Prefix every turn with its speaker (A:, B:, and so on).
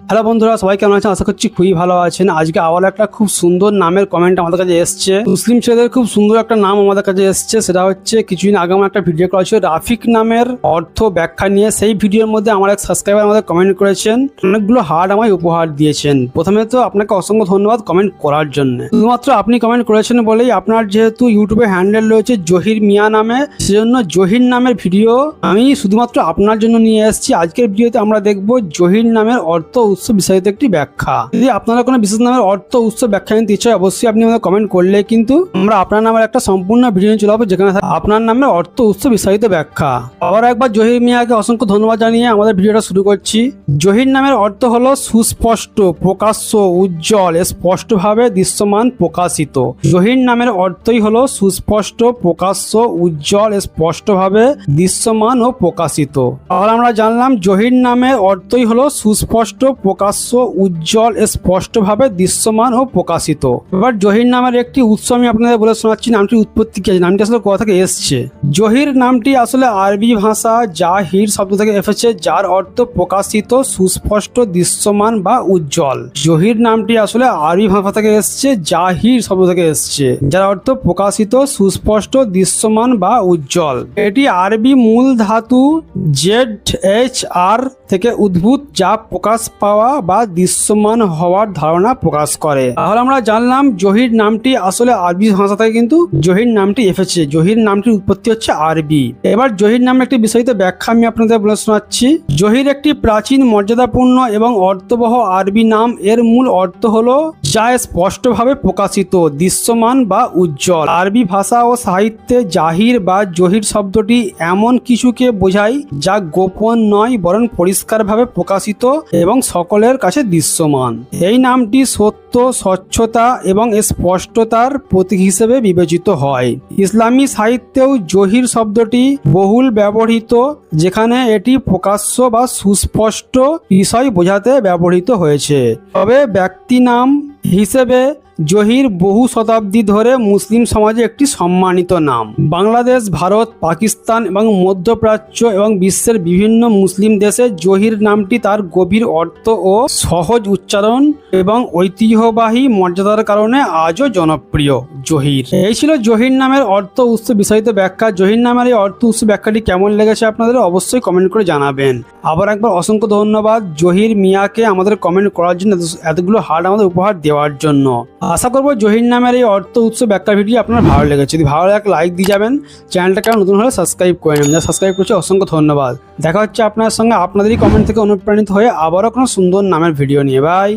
A: Hello বন্ধুরা, সবাই কেমন আছেন? আশা করছি খুবই ভালো আছেন। আজকে আবার একটা খুব সুন্দর নামের কমেন্ট আমাদের কাছে এসছে। মুসলিম ছেলেদের খুব সুন্দর একটা নাম আমাদের কাছে এসছে, সেটা হচ্ছে কিছুদিন আগে আমার একটা ভিডিও করা ছিল রাফিক নামের অর্থ ব্যাখ্যা নিয়ে। সেই ভিডিওর মধ্যে আমার এক সাবস্ক্রাইবার আমাদের কমেন্ট করেছেন, অনেকগুলো হার্ট আমায় উপহার দিয়েছেন। প্রথমে তো আপনাকে অসংখ্য ধন্যবাদ কমেন্ট করার জন্য। শুধুমাত্র আপনি কমেন্ট করেছেন বলেই আপনার যেহেতু ইউটিউবে হ্যান্ডেল রয়েছে জহির মিয়া নামে, সেজন্য জহির নামের ভিডিও আমি শুধুমাত্র আপনার জন্য নিয়ে এসেছি। আজকের ভিডিওতে আমরা দেখব জহির নামের অর্থ উৎস বিস্তারিত একটি ব্যাখ্যা। যদি আপনারা কোনো বিশেষ নামের অর্থ উৎস ব্যাখ্যা নিতে ইচ্ছা হয়, অবশ্যই আপনি আমাদের কমেন্ট করলে কিন্তু আমরা আপনার নামের একটা সম্পূর্ণ ভিডিও নিয়ে চলে আসবো, যেখানে আপনার নামের অর্থ উৎস বিস্তারিত ব্যাখ্যা। আবার একবার জহির মিয়াকে অসংখ্য ধন্যবাদ জানিয়ে আমাদের ভিডিওটা শুরু করছি। জহির নামের অর্থ হলো সুস্পষ্ট, প্রকাশ্য, উজ্জ্বল, স্পষ্টভাবে দৃশ্যমান, প্রকাশিত। জহির নামের অর্থই হলো সুস্পষ্ট, প্রকাশ্য, উজ্জ্বল, স্পষ্টভাবে দৃশ্যমান ও প্রকাশিত। আর আমরা জানলাম জহির নামের অর্থই হলো সুস্পষ্ট, প্রকাশ্য, উজ্জ্বল, স্পষ্টভাবে দৃশ্যমান ও প্রকাশিত। এবার জহির নামের একটি উৎস আমি আপনাদের বলে শোনাচ্ছি। নামটির উৎপত্তি কি আছে, নামটি আসলে কোথা থেকে এসছে। জহির নামটি আসলে আরবি ভাষা জাহির শব্দ থেকে এসেছে, যার অর্থ প্রকাশিত, সুস্পষ্ট, দৃশ্যমান বা উজ্জ্বল। জহির নামটি আসলে আরবি ভাষা থেকে এসছে, জাহির শব্দ থেকে এসছে, যার অর্থ প্রকাশিত, সুস্পষ্ট, দৃশ্যমান বা উজ্জ্বল। এটি আরবি মূল ধাতু ZHR থেকে উদ্ভূত, যা প্রকাশ পাওয়া বা দৃশ্যমান হওয়ার ধারণা প্রকাশ করে। তাহলে আমরা জানলাম জহির নামটি আসলে আরবি ভাষা থেকে কিন্তু জহির নামটি এসেছে। জহির নামটির উৎপত্তি হচ্ছে আরবি। এবার জহির নামের একটি বিস্তারিত ব্যাখ্যা আমি আপনাদের বলে শোনাচ্ছি। জহির একটি প্রাচীন, মর্যাদাপূর্ণ এবং অর্থবহ আরবি নাম। এর মূল অর্থ হলো যা স্পষ্টভাবে প্রকাশিত, দৃশ্যমান বা উজ্জ্বল। আরবি ভাষা ও সাহিত্যে জাহির বা জহির শব্দটি এমন কিছুকে বোঝায় যা গোপন নয়, বরং পরিষ্কারভাবে প্রকাশিত এবং সকলের কাছে দৃশ্যমান। এই নামটি সত্য, স্বচ্ছতা এবং স্পষ্টতার প্রতীক হিসেবে বিবেচিত হয়। ইসলামী সাহিত্যেও জহির শব্দটি বহুল ব্যবহৃত, যেখানে এটি প্রকাশ্য বা সুস্পষ্ট বিষয় বোঝাতে ব্যবহৃত হয়েছে। তবে ব্যক্তি নাম হিসেবে জহির বহু শতাব্দী ধরে মুসলিম সমাজে একটি সম্মানিত নাম। বাংলাদেশ, ভারত, পাকিস্তান এবং মধ্যপ্রাচ্য এবং বিশ্বের বিভিন্ন মুসলিম দেশে জহির নামটি তার গভীর অর্থ ও সহজ উচ্চারণ এবং ঐতিহ্যবাহী মর্যাদার কারণে আজও জনপ্রিয়। জহির, এই ছিল জহির নামের অর্থ উৎস বিস্তারিত ব্যাখ্যা। জহির নামের এই অর্থ উৎস ব্যাখ্যাটি কেমন লেগেছে আপনাদের অবশ্যই কমেন্ট করে জানাবেন। আবার একবার অসংখ্য ধন্যবাদ জহির মিয়াকে আমাদের কমেন্ট করার জন্য, এতগুলো হার্ট আমাদের উপহার দেওয়ার জন্য। আশা করবো জহির নামের এই অর্থ উৎস ব্যাখ্যা ভিডিও আপনার ভালো লেগেছে। যদি ভালো লাগে লাইক দিয়ে যাবেন, চ্যানেলটাকে নতুন হলে সাবস্ক্রাইব করে নেবেন। যারা সাবস্ক্রাইব করছে অসংখ্য ধন্যবাদ। দেখা হচ্ছে আপনার সঙ্গে আপনাদেরই কমেন্ট থেকে অনুপ্রাণিত হয়ে আবারও কোনো সুন্দর নামের ভিডিও নিয়ে। বাই।